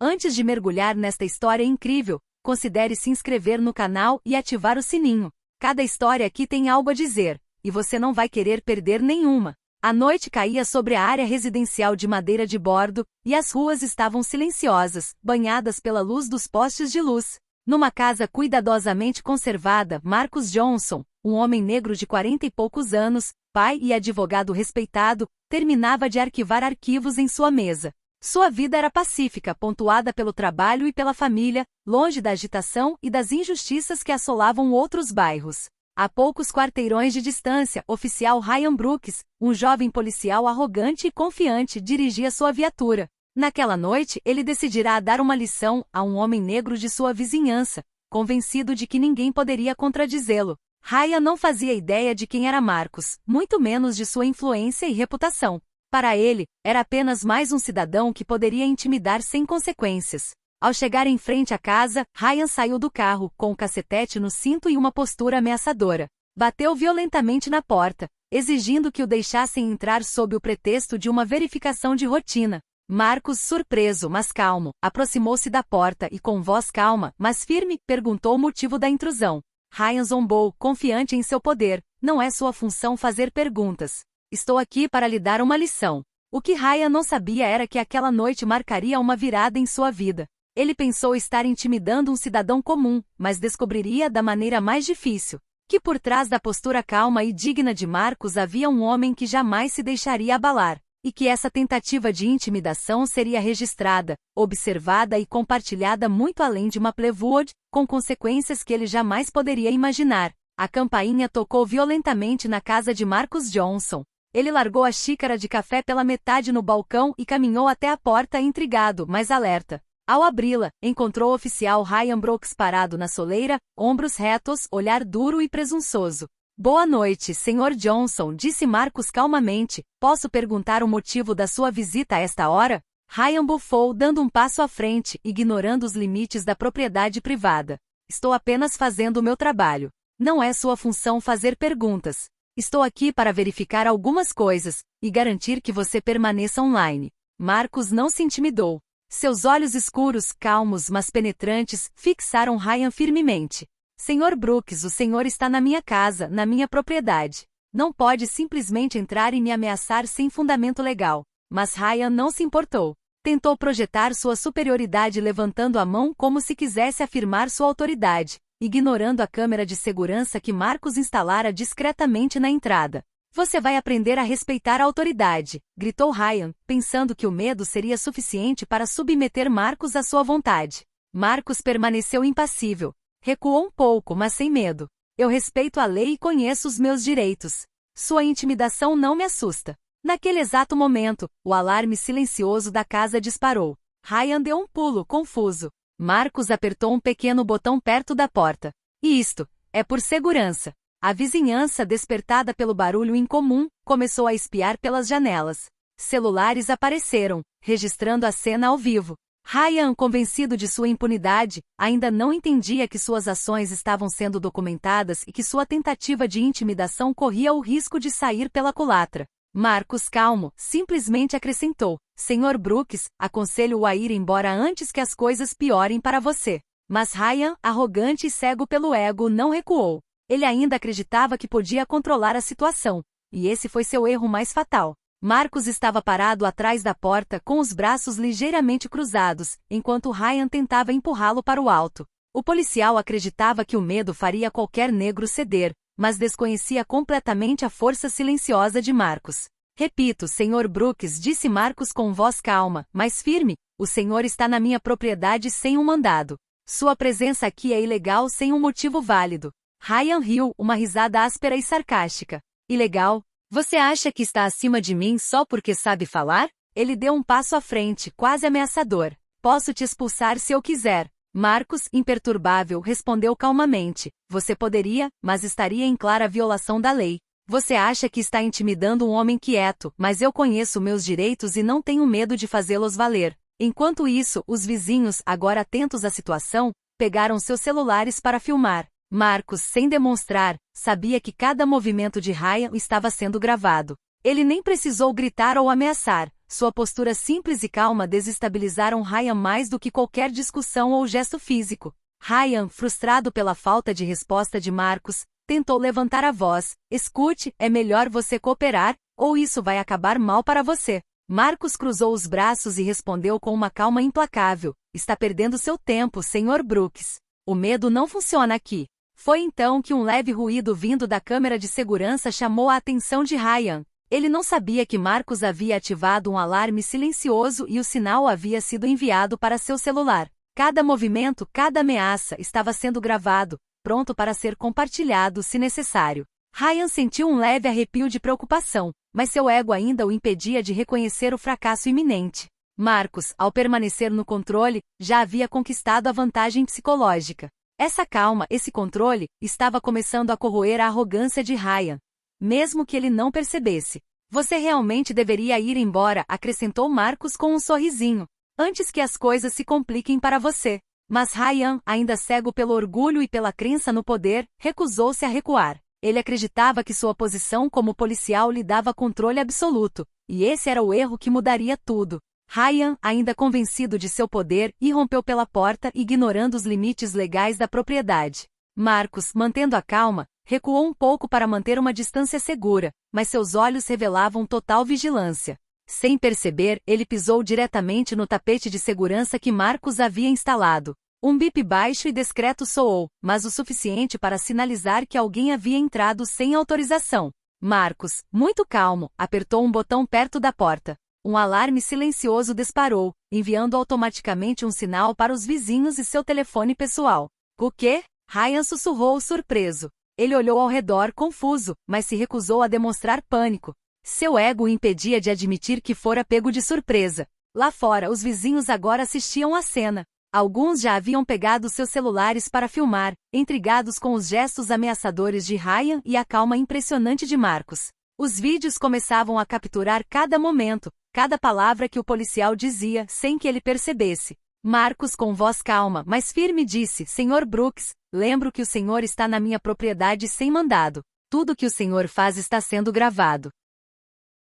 Antes de mergulhar nesta história incrível, considere se inscrever no canal e ativar o sininho. Cada história aqui tem algo a dizer, e você não vai querer perder nenhuma. A noite caía sobre a área residencial de madeira de bordo, e as ruas estavam silenciosas, banhadas pela luz dos postes de luz. Numa casa cuidadosamente conservada, Marcus Johnson, um homem negro de 40 e poucos anos, pai e advogado respeitado, terminava de arquivar arquivos em sua mesa. Sua vida era pacífica, pontuada pelo trabalho e pela família, longe da agitação e das injustiças que assolavam outros bairros. A poucos quarteirões de distância, oficial Ryan Brooks, um jovem policial arrogante e confiante, dirigia sua viatura. Naquela noite, ele decidirá dar uma lição a um homem negro de sua vizinhança, convencido de que ninguém poderia contradizê-lo. Ryan não fazia ideia de quem era Marcus, muito menos de sua influência e reputação. Para ele, era apenas mais um cidadão que poderia intimidar sem consequências. Ao chegar em frente à casa, Ryan saiu do carro, com o cacetete no cinto e uma postura ameaçadora. Bateu violentamente na porta, exigindo que o deixassem entrar sob o pretexto de uma verificação de rotina. Marcus, surpreso, mas calmo, aproximou-se da porta e com voz calma, mas firme, perguntou o motivo da intrusão. Ryan zombou, confiante em seu poder. Não é sua função fazer perguntas. Estou aqui para lhe dar uma lição. O que Ryan não sabia era que aquela noite marcaria uma virada em sua vida. Ele pensou estar intimidando um cidadão comum, mas descobriria da maneira mais difícil, que por trás da postura calma e digna de Marcus havia um homem que jamais se deixaria abalar, e que essa tentativa de intimidação seria registrada, observada e compartilhada muito além de Maplewood, com consequências que ele jamais poderia imaginar. A campainha tocou violentamente na casa de Marcus Johnson. Ele largou a xícara de café pela metade no balcão e caminhou até a porta intrigado, mas alerta. Ao abri-la, encontrou o oficial Ryan Brooks parado na soleira, ombros retos, olhar duro e presunçoso. Boa noite, Sr. Johnson, disse Marcus calmamente. Posso perguntar o motivo da sua visita a esta hora? Ryan bufou, dando um passo à frente, ignorando os limites da propriedade privada. Estou apenas fazendo o meu trabalho. Não é sua função fazer perguntas. Estou aqui para verificar algumas coisas e garantir que você permaneça online. Marcus não se intimidou. Seus olhos escuros, calmos mas penetrantes, fixaram Ryan firmemente. Sr. Brooks, o senhor está na minha casa, na minha propriedade. Não pode simplesmente entrar e me ameaçar sem fundamento legal. Mas Ryan não se importou. Tentou projetar sua superioridade levantando a mão como se quisesse afirmar sua autoridade, ignorando a câmera de segurança que Marcus instalara discretamente na entrada. Você vai aprender a respeitar a autoridade, gritou Ryan, pensando que o medo seria suficiente para submeter Marcus à sua vontade. Marcus permaneceu impassível. Recuou um pouco, mas sem medo. Eu respeito a lei e conheço os meus direitos. Sua intimidação não me assusta. Naquele exato momento, o alarme silencioso da casa disparou. Ryan deu um pulo, confuso. Marcus apertou um pequeno botão perto da porta. E isto é por segurança. A vizinhança, despertada pelo barulho incomum, começou a espiar pelas janelas. Celulares apareceram, registrando a cena ao vivo. Ryan, convencido de sua impunidade, ainda não entendia que suas ações estavam sendo documentadas e que sua tentativa de intimidação corria o risco de sair pela culatra. Marcus, calmo, simplesmente acrescentou: Sr. Brooks, aconselho-o a ir embora antes que as coisas piorem para você. Mas Ryan, arrogante e cego pelo ego, não recuou. Ele ainda acreditava que podia controlar a situação, e esse foi seu erro mais fatal. Marcus estava parado atrás da porta com os braços ligeiramente cruzados, enquanto Ryan tentava empurrá-lo para o alto. O policial acreditava que o medo faria qualquer negro ceder, mas desconhecia completamente a força silenciosa de Marcus. Repito, Sr. Brooks, disse Marcus com voz calma, mas firme, o senhor está na minha propriedade sem um mandado. Sua presença aqui é ilegal sem um motivo válido. Ryan riu, uma risada áspera e sarcástica. Ilegal? Você acha que está acima de mim só porque sabe falar? Ele deu um passo à frente, quase ameaçador. Posso te expulsar se eu quiser. Marcus, imperturbável, respondeu calmamente. Você poderia, mas estaria em clara violação da lei. Você acha que está intimidando um homem quieto, mas eu conheço meus direitos e não tenho medo de fazê-los valer. Enquanto isso, os vizinhos, agora atentos à situação, pegaram seus celulares para filmar. Marcus, sem demonstrar, sabia que cada movimento de Ryan estava sendo gravado. Ele nem precisou gritar ou ameaçar, Sua postura simples e calma desestabilizaram Ryan mais do que qualquer discussão ou gesto físico. Ryan, frustrado pela falta de resposta de Marcus, tentou levantar a voz. Escute, é melhor você cooperar, ou isso vai acabar mal para você. Marcus cruzou os braços e respondeu com uma calma implacável. Está perdendo seu tempo, Sr. Brooks. O medo não funciona aqui. Foi então que um leve ruído vindo da câmera de segurança chamou a atenção de Ryan. Ele não sabia que Marcus havia ativado um alarme silencioso e o sinal havia sido enviado para seu celular. Cada movimento, cada ameaça estava sendo gravado, pronto para ser compartilhado se necessário. Ryan sentiu um leve arrepio de preocupação, mas seu ego ainda o impedia de reconhecer o fracasso iminente. Marcus, ao permanecer no controle, já havia conquistado a vantagem psicológica. Essa calma, esse controle, estava começando a corroer a arrogância de Ryan. Mesmo que ele não percebesse. Você realmente deveria ir embora, acrescentou Marcus com um sorrisinho, antes que as coisas se compliquem para você. Mas Ryan, ainda cego pelo orgulho e pela crença no poder, recusou-se a recuar. Ele acreditava que sua posição como policial lhe dava controle absoluto, e esse era o erro que mudaria tudo. Ryan, ainda convencido de seu poder, irrompeu pela porta, ignorando os limites legais da propriedade. Marcus, mantendo a calma, recuou um pouco para manter uma distância segura, mas seus olhos revelavam total vigilância. Sem perceber, ele pisou diretamente no tapete de segurança que Marcus havia instalado. Um bip baixo e discreto soou, mas o suficiente para sinalizar que alguém havia entrado sem autorização. Marcus, muito calmo, apertou um botão perto da porta. Um alarme silencioso disparou, enviando automaticamente um sinal para os vizinhos e seu telefone pessoal. O quê? Ryan sussurrou surpreso. Ele olhou ao redor confuso, mas se recusou a demonstrar pânico. Seu ego o impedia de admitir que fora pego de surpresa. Lá fora, os vizinhos agora assistiam à cena. Alguns já haviam pegado seus celulares para filmar, intrigados com os gestos ameaçadores de Ryan e a calma impressionante de Marcus. Os vídeos começavam a capturar cada momento, cada palavra que o policial dizia, sem que ele percebesse. Marcus, com voz calma, mas firme, disse: Sr. Brooks, lembro que o senhor está na minha propriedade sem mandado. Tudo que o senhor faz está sendo gravado.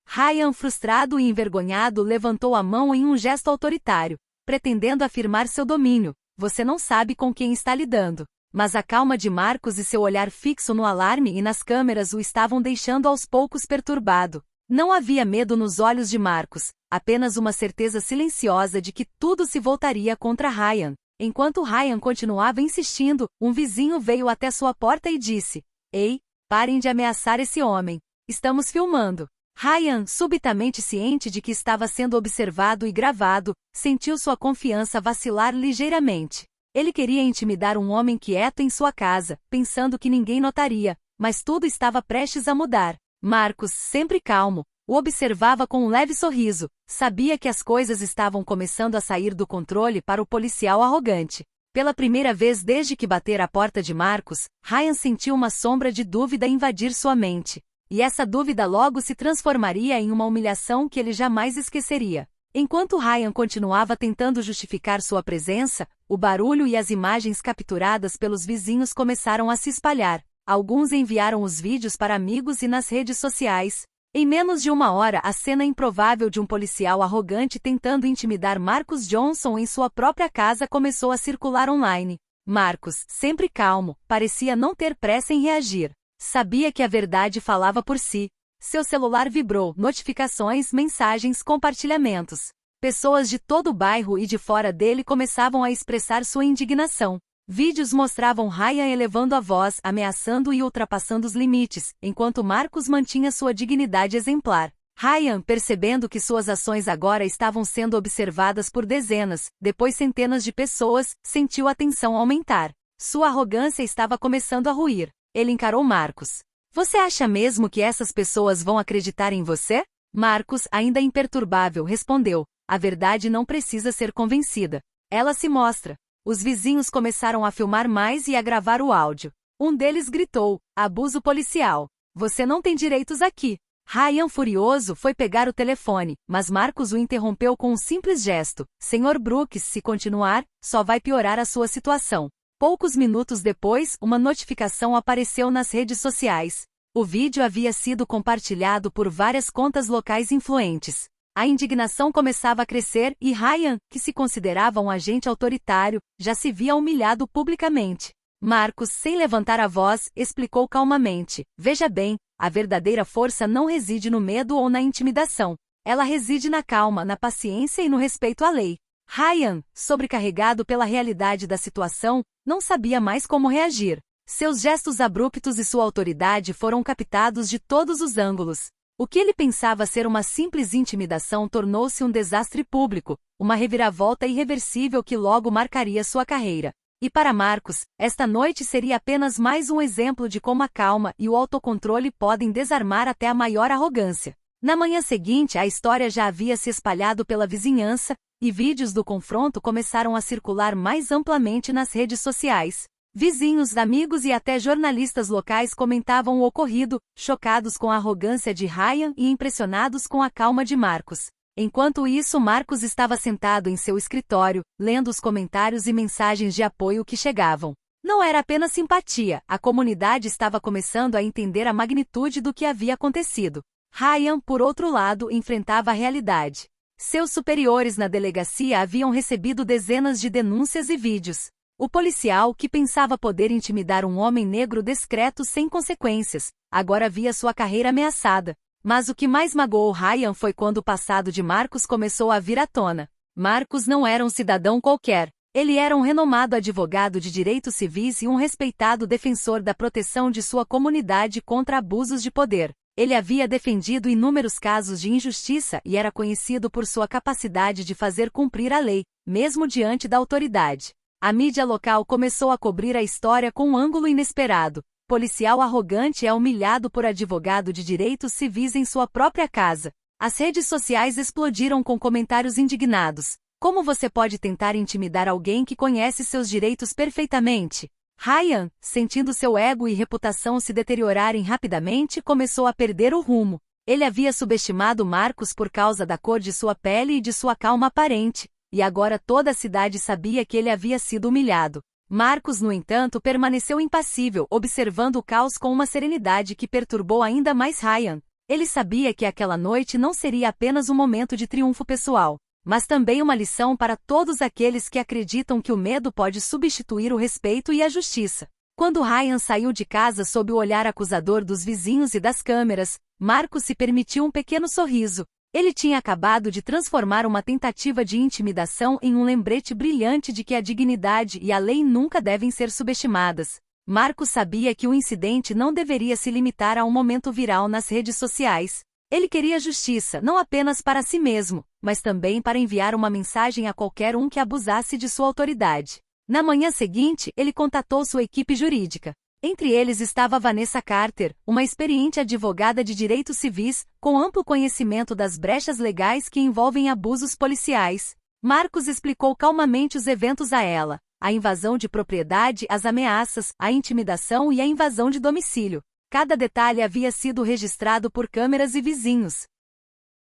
Ryan, frustrado e envergonhado, levantou a mão em um gesto autoritário, pretendendo afirmar seu domínio. Você não sabe com quem está lidando. Mas a calma de Marcus e seu olhar fixo no alarme e nas câmeras o estavam deixando aos poucos perturbado. Não havia medo nos olhos de Marcus, apenas uma certeza silenciosa de que tudo se voltaria contra Ryan. Enquanto Ryan continuava insistindo, um vizinho veio até sua porta e disse: Ei, parem de ameaçar esse homem. Estamos filmando. Ryan, subitamente ciente de que estava sendo observado e gravado, sentiu sua confiança vacilar ligeiramente. Ele queria intimidar um homem quieto em sua casa, pensando que ninguém notaria, mas tudo estava prestes a mudar. Marcus, sempre calmo, o observava com um leve sorriso, sabia que as coisas estavam começando a sair do controle para o policial arrogante. Pela primeira vez desde que batera a porta de Marcus, Ryan sentiu uma sombra de dúvida invadir sua mente. E essa dúvida logo se transformaria em uma humilhação que ele jamais esqueceria. Enquanto Ryan continuava tentando justificar sua presença, o barulho e as imagens capturadas pelos vizinhos começaram a se espalhar. Alguns enviaram os vídeos para amigos e nas redes sociais. Em menos de uma hora, a cena improvável de um policial arrogante tentando intimidar Marcus Johnson em sua própria casa começou a circular online. Marcus, sempre calmo, parecia não ter pressa em reagir. Sabia que a verdade falava por si. Seu celular vibrou, notificações, mensagens, compartilhamentos. Pessoas de todo o bairro e de fora dele começavam a expressar sua indignação. Vídeos mostravam Ryan elevando a voz, ameaçando e ultrapassando os limites, enquanto Marcus mantinha sua dignidade exemplar. Ryan, percebendo que suas ações agora estavam sendo observadas por dezenas, depois centenas de pessoas, sentiu a tensão aumentar. Sua arrogância estava começando a ruir. Ele encarou Marcus. Você acha mesmo que essas pessoas vão acreditar em você? Marcus, ainda imperturbável, respondeu: a verdade não precisa ser convencida. Ela se mostra. Os vizinhos começaram a filmar mais e a gravar o áudio. Um deles gritou: abuso policial. Você não tem direitos aqui. Ryan, furioso, foi pegar o telefone, mas Marcus o interrompeu com um simples gesto: Sr. Brooks, se continuar, só vai piorar a sua situação. Poucos minutos depois, uma notificação apareceu nas redes sociais. O vídeo havia sido compartilhado por várias contas locais influentes. A indignação começava a crescer e Ryan, que se considerava um agente autoritário, já se via humilhado publicamente. Marcus, sem levantar a voz, explicou calmamente: veja bem, a verdadeira força não reside no medo ou na intimidação. Ela reside na calma, na paciência e no respeito à lei. Ryan, sobrecarregado pela realidade da situação, não sabia mais como reagir. Seus gestos abruptos e sua autoridade foram captados de todos os ângulos. O que ele pensava ser uma simples intimidação tornou-se um desastre público, uma reviravolta irreversível que logo marcaria sua carreira. E para Marcus, esta noite seria apenas mais um exemplo de como a calma e o autocontrole podem desarmar até a maior arrogância. Na manhã seguinte, a história já havia se espalhado pela vizinhança, e vídeos do confronto começaram a circular mais amplamente nas redes sociais. Vizinhos, amigos e até jornalistas locais comentavam o ocorrido, chocados com a arrogância de Ryan e impressionados com a calma de Marcus. Enquanto isso, Marcus estava sentado em seu escritório, lendo os comentários e mensagens de apoio que chegavam. Não era apenas simpatia, a comunidade estava começando a entender a magnitude do que havia acontecido. Ryan, por outro lado, enfrentava a realidade. Seus superiores na delegacia haviam recebido dezenas de denúncias e vídeos. O policial, que pensava poder intimidar um homem negro discreto sem consequências, agora via sua carreira ameaçada. Mas o que mais magoou Ryan foi quando o passado de Marcus começou a vir à tona. Marcus não era um cidadão qualquer. Ele era um renomado advogado de direitos civis e um respeitado defensor da proteção de sua comunidade contra abusos de poder. Ele havia defendido inúmeros casos de injustiça e era conhecido por sua capacidade de fazer cumprir a lei, mesmo diante da autoridade. A mídia local começou a cobrir a história com um ângulo inesperado. Policial arrogante é humilhado por advogado de direitos civis em sua própria casa. As redes sociais explodiram com comentários indignados. Como você pode tentar intimidar alguém que conhece seus direitos perfeitamente? Ryan, sentindo seu ego e reputação se deteriorarem rapidamente, começou a perder o rumo. Ele havia subestimado Marcus por causa da cor de sua pele e de sua calma aparente, e agora toda a cidade sabia que ele havia sido humilhado. Marcus, no entanto, permaneceu impassível, observando o caos com uma serenidade que perturbou ainda mais Ryan. Ele sabia que aquela noite não seria apenas um momento de triunfo pessoal, mas também uma lição para todos aqueles que acreditam que o medo pode substituir o respeito e a justiça. Quando Ryan saiu de casa sob o olhar acusador dos vizinhos e das câmeras, Marcus se permitiu um pequeno sorriso. Ele tinha acabado de transformar uma tentativa de intimidação em um lembrete brilhante de que a dignidade e a lei nunca devem ser subestimadas. Marcus sabia que o incidente não deveria se limitar a um momento viral nas redes sociais. Ele queria justiça não apenas para si mesmo, mas também para enviar uma mensagem a qualquer um que abusasse de sua autoridade. Na manhã seguinte, ele contatou sua equipe jurídica. Entre eles estava Vanessa Carter, uma experiente advogada de direitos civis, com amplo conhecimento das brechas legais que envolvem abusos policiais. Marcus explicou calmamente os eventos a ela: a invasão de propriedade, as ameaças, a intimidação e a invasão de domicílio. Cada detalhe havia sido registrado por câmeras e vizinhos.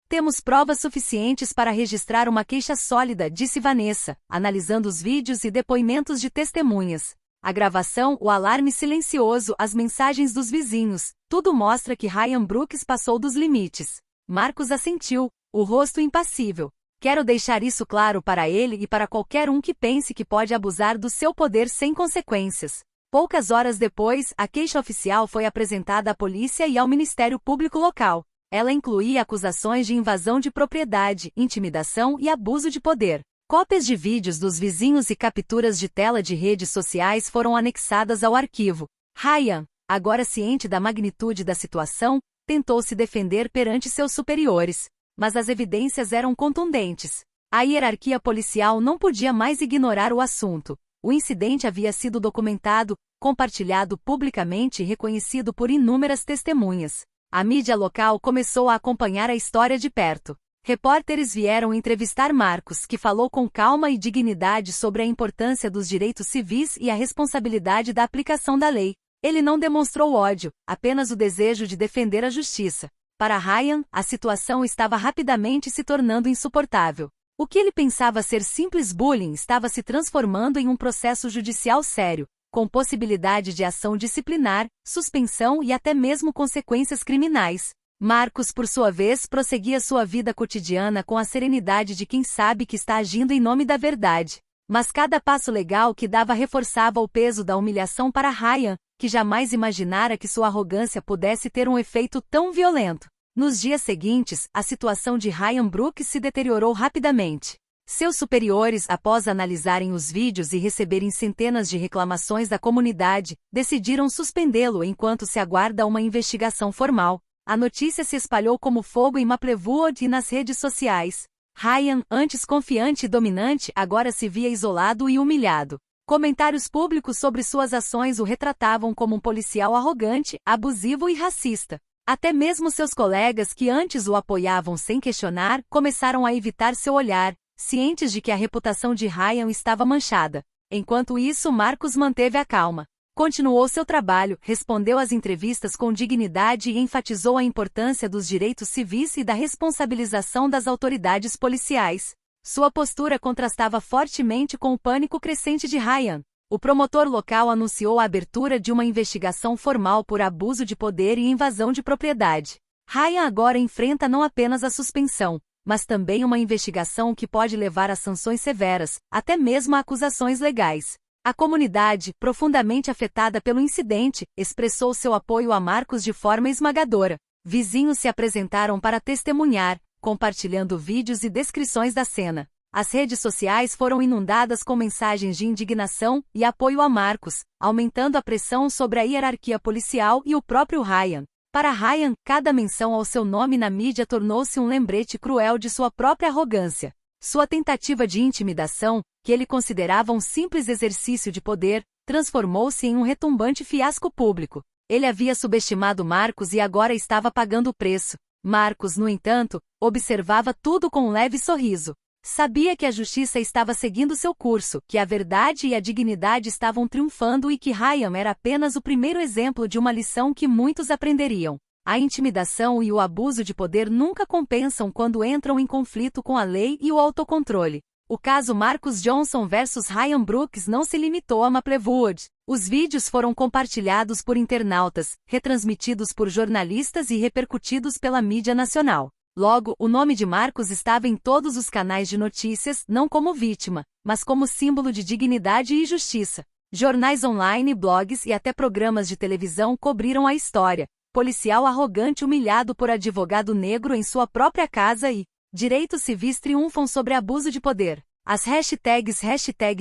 Temos provas suficientes para registrar uma queixa sólida, disse Vanessa, analisando os vídeos e depoimentos de testemunhas. A gravação, o alarme silencioso, as mensagens dos vizinhos, tudo mostra que Ryan Brooks passou dos limites. Marcus assentiu, o rosto impassível. Quero deixar isso claro para ele e para qualquer um que pense que pode abusar do seu poder sem consequências. Poucas horas depois, a queixa oficial foi apresentada à polícia e ao Ministério Público local. Ela incluía acusações de invasão de propriedade, intimidação e abuso de poder. Cópias de vídeos dos vizinhos e capturas de tela de redes sociais foram anexadas ao arquivo. Ryan, agora ciente da magnitude da situação, tentou se defender perante seus superiores, mas as evidências eram contundentes. A hierarquia policial não podia mais ignorar o assunto. O incidente havia sido documentado, compartilhado publicamente e reconhecido por inúmeras testemunhas. A mídia local começou a acompanhar a história de perto. Repórteres vieram entrevistar Marcus, que falou com calma e dignidade sobre a importância dos direitos civis e a responsabilidade da aplicação da lei. Ele não demonstrou ódio, apenas o desejo de defender a justiça. Para Ryan, a situação estava rapidamente se tornando insuportável. O que ele pensava ser simples bullying estava se transformando em um processo judicial sério, com possibilidade de ação disciplinar, suspensão e até mesmo consequências criminais. Marcos, por sua vez, prosseguia sua vida cotidiana com a serenidade de quem sabe que está agindo em nome da verdade. Mas cada passo legal que dava reforçava o peso da humilhação para Ryan, que jamais imaginara que sua arrogância pudesse ter um efeito tão violento. Nos dias seguintes, a situação de Ryan Brooks se deteriorou rapidamente. Seus superiores, após analisarem os vídeos e receberem centenas de reclamações da comunidade, decidiram suspendê-lo enquanto se aguarda uma investigação formal. A notícia se espalhou como fogo em Maplewood e nas redes sociais. Ryan, antes confiante e dominante, agora se via isolado e humilhado. Comentários públicos sobre suas ações o retratavam como um policial arrogante, abusivo e racista. Até mesmo seus colegas que antes o apoiavam sem questionar, começaram a evitar seu olhar, cientes de que a reputação de Ryan estava manchada. Enquanto isso, Marcos manteve a calma. Continuou seu trabalho, respondeu às entrevistas com dignidade e enfatizou a importância dos direitos civis e da responsabilização das autoridades policiais. Sua postura contrastava fortemente com o pânico crescente de Ryan. O promotor local anunciou a abertura de uma investigação formal por abuso de poder e invasão de propriedade. Ryan agora enfrenta não apenas a suspensão, mas também uma investigação que pode levar a sanções severas, até mesmo a acusações legais. A comunidade, profundamente afetada pelo incidente, expressou seu apoio a Marcos de forma esmagadora. Vizinhos se apresentaram para testemunhar, compartilhando vídeos e descrições da cena. As redes sociais foram inundadas com mensagens de indignação e apoio a Marcos, aumentando a pressão sobre a hierarquia policial e o próprio Ryan. Para Ryan, cada menção ao seu nome na mídia tornou-se um lembrete cruel de sua própria arrogância. Sua tentativa de intimidação, que ele considerava um simples exercício de poder, transformou-se em um retumbante fiasco público. Ele havia subestimado Marcos e agora estava pagando o preço. Marcos, no entanto, observava tudo com um leve sorriso. Sabia que a justiça estava seguindo seu curso, que a verdade e a dignidade estavam triunfando e que Ryan era apenas o primeiro exemplo de uma lição que muitos aprenderiam. A intimidação e o abuso de poder nunca compensam quando entram em conflito com a lei e o autocontrole. O caso Marcus Johnson vs Ryan Brooks não se limitou a Maplewood. Os vídeos foram compartilhados por internautas, retransmitidos por jornalistas e repercutidos pela mídia nacional. Logo, o nome de Marcos estava em todos os canais de notícias, não como vítima, mas como símbolo de dignidade e justiça. Jornais online, blogs e até programas de televisão cobriram a história. Policial arrogante humilhado por advogado negro em sua própria casa e direitos civis triunfam sobre abuso de poder. As hashtags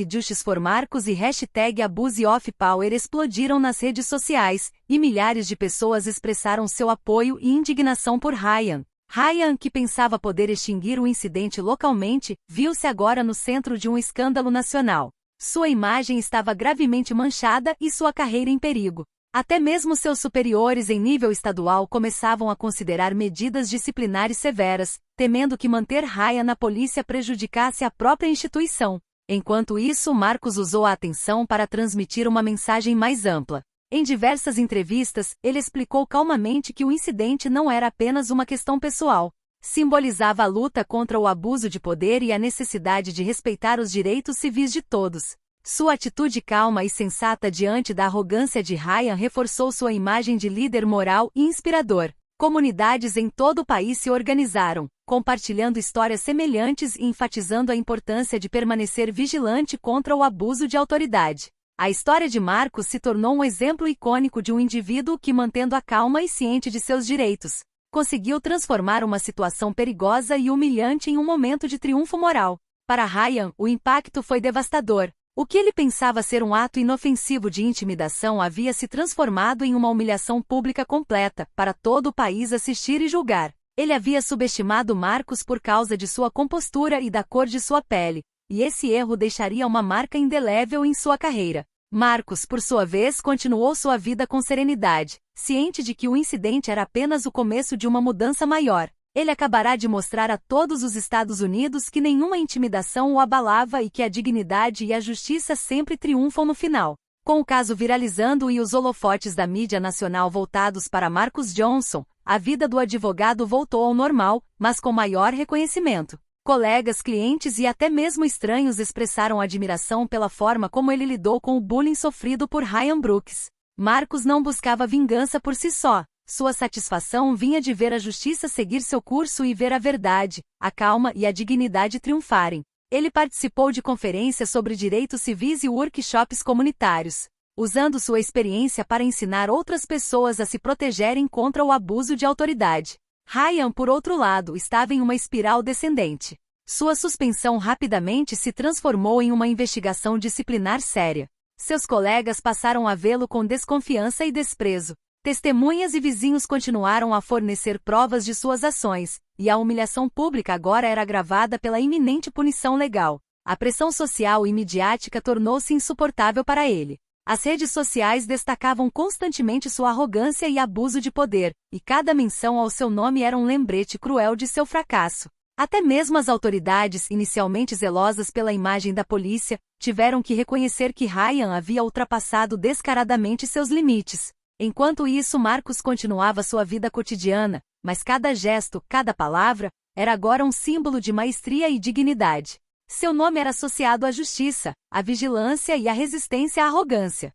#JusticeForMarcos e #AbuseOfPower explodiram nas redes sociais, e milhares de pessoas expressaram seu apoio e indignação por Ryan. Ryan, que pensava poder extinguir o incidente localmente, viu-se agora no centro de um escândalo nacional. Sua imagem estava gravemente manchada e sua carreira em perigo. Até mesmo seus superiores em nível estadual começavam a considerar medidas disciplinares severas, temendo que manter Ryan na polícia prejudicasse a própria instituição. Enquanto isso, Marcos usou a atenção para transmitir uma mensagem mais ampla. Em diversas entrevistas, ele explicou calmamente que o incidente não era apenas uma questão pessoal. Simbolizava a luta contra o abuso de poder e a necessidade de respeitar os direitos civis de todos. Sua atitude calma e sensata diante da arrogância de Ryan reforçou sua imagem de líder moral e inspirador. Comunidades em todo o país se organizaram, compartilhando histórias semelhantes e enfatizando a importância de permanecer vigilante contra o abuso de autoridade. A história de Marcos se tornou um exemplo icônico de um indivíduo que, mantendo a calma e ciente de seus direitos, conseguiu transformar uma situação perigosa e humilhante em um momento de triunfo moral. Para Ryan, o impacto foi devastador. O que ele pensava ser um ato inofensivo de intimidação havia se transformado em uma humilhação pública completa, para todo o país assistir e julgar. Ele havia subestimado Marcos por causa de sua compostura e da cor de sua pele, e esse erro deixaria uma marca indelével em sua carreira. Marcos, por sua vez, continuou sua vida com serenidade, ciente de que o incidente era apenas o começo de uma mudança maior. Ele acabará de mostrar a todos os Estados Unidos que nenhuma intimidação o abalava e que a dignidade e a justiça sempre triunfam no final. Com o caso viralizando e os holofotes da mídia nacional voltados para Marcus Johnson, a vida do advogado voltou ao normal, mas com maior reconhecimento. Colegas, clientes e até mesmo estranhos expressaram admiração pela forma como ele lidou com o bullying sofrido por Ryan Brooks. Marcos não buscava vingança por si só. Sua satisfação vinha de ver a justiça seguir seu curso e ver a verdade, a calma e a dignidade triunfarem. Ele participou de conferências sobre direitos civis e workshops comunitários, usando sua experiência para ensinar outras pessoas a se protegerem contra o abuso de autoridade. Ryan, por outro lado, estava em uma espiral descendente. Sua suspensão rapidamente se transformou em uma investigação disciplinar séria. Seus colegas passaram a vê-lo com desconfiança e desprezo. Testemunhas e vizinhos continuaram a fornecer provas de suas ações, e a humilhação pública agora era agravada pela iminente punição legal. A pressão social e midiática tornou-se insuportável para ele. As redes sociais destacavam constantemente sua arrogância e abuso de poder, e cada menção ao seu nome era um lembrete cruel de seu fracasso. Até mesmo as autoridades, inicialmente zelosas pela imagem da polícia, tiveram que reconhecer que Ryan havia ultrapassado descaradamente seus limites. Enquanto isso, Marcus continuava sua vida cotidiana, mas cada gesto, cada palavra, era agora um símbolo de maestria e dignidade. Seu nome era associado à justiça, à vigilância e à resistência à arrogância.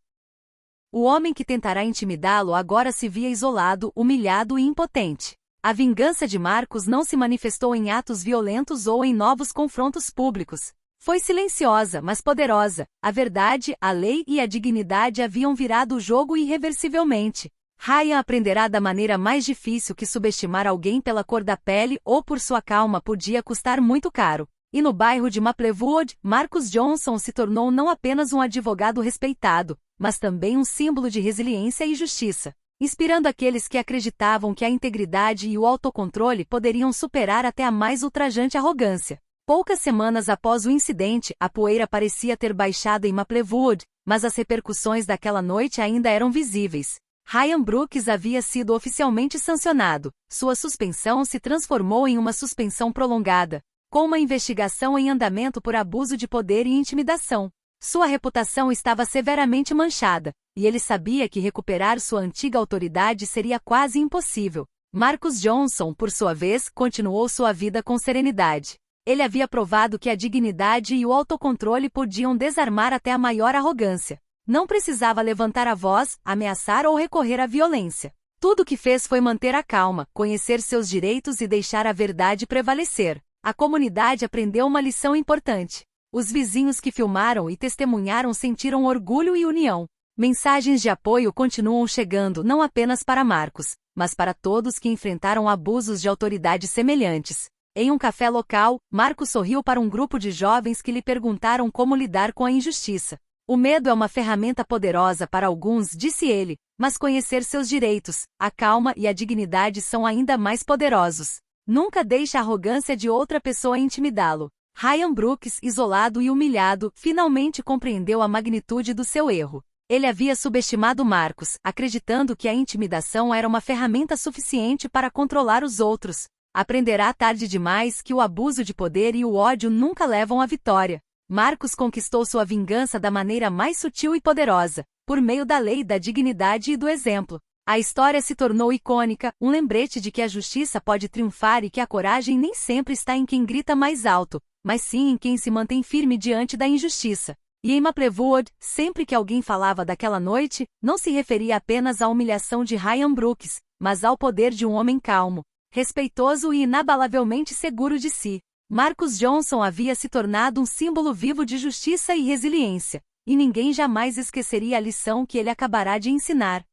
O homem que tentará intimidá-lo agora se via isolado, humilhado e impotente. A vingança de Marcus não se manifestou em atos violentos ou em novos confrontos públicos. Foi silenciosa, mas poderosa. A verdade, a lei e a dignidade haviam virado o jogo irreversivelmente. Ryan aprenderá da maneira mais difícil que subestimar alguém pela cor da pele ou por sua calma podia custar muito caro. E no bairro de Maplewood, Marcus Johnson se tornou não apenas um advogado respeitado, mas também um símbolo de resiliência e justiça, inspirando aqueles que acreditavam que a integridade e o autocontrole poderiam superar até a mais ultrajante arrogância. Poucas semanas após o incidente, a poeira parecia ter baixado em Maplewood, mas as repercussões daquela noite ainda eram visíveis. Ryan Brooks havia sido oficialmente sancionado. Sua suspensão se transformou em uma suspensão prolongada, com uma investigação em andamento por abuso de poder e intimidação. Sua reputação estava severamente manchada, e ele sabia que recuperar sua antiga autoridade seria quase impossível. Marcus Johnson, por sua vez, continuou sua vida com serenidade. Ele havia provado que a dignidade e o autocontrole podiam desarmar até a maior arrogância. Não precisava levantar a voz, ameaçar ou recorrer à violência. Tudo o que fez foi manter a calma, conhecer seus direitos e deixar a verdade prevalecer. A comunidade aprendeu uma lição importante. Os vizinhos que filmaram e testemunharam sentiram orgulho e união. Mensagens de apoio continuam chegando não apenas para Marcus, mas para todos que enfrentaram abusos de autoridade semelhantes. Em um café local, Marcus sorriu para um grupo de jovens que lhe perguntaram como lidar com a injustiça. O medo é uma ferramenta poderosa para alguns, disse ele, mas conhecer seus direitos, a calma e a dignidade são ainda mais poderosos. Nunca deixe a arrogância de outra pessoa intimidá-lo. Ryan Brooks, isolado e humilhado, finalmente compreendeu a magnitude do seu erro. Ele havia subestimado Marcus, acreditando que a intimidação era uma ferramenta suficiente para controlar os outros. Aprenderá tarde demais que o abuso de poder e o ódio nunca levam à vitória. Marcus conquistou sua vingança da maneira mais sutil e poderosa, por meio da lei, da dignidade e do exemplo. A história se tornou icônica, um lembrete de que a justiça pode triunfar e que a coragem nem sempre está em quem grita mais alto, mas sim em quem se mantém firme diante da injustiça. E em Maplewood, sempre que alguém falava daquela noite, não se referia apenas à humilhação de Ryan Brooks, mas ao poder de um homem calmo, respeitoso e inabalavelmente seguro de si. Marcus Johnson havia se tornado um símbolo vivo de justiça e resiliência, e ninguém jamais esqueceria a lição que ele acabará de ensinar.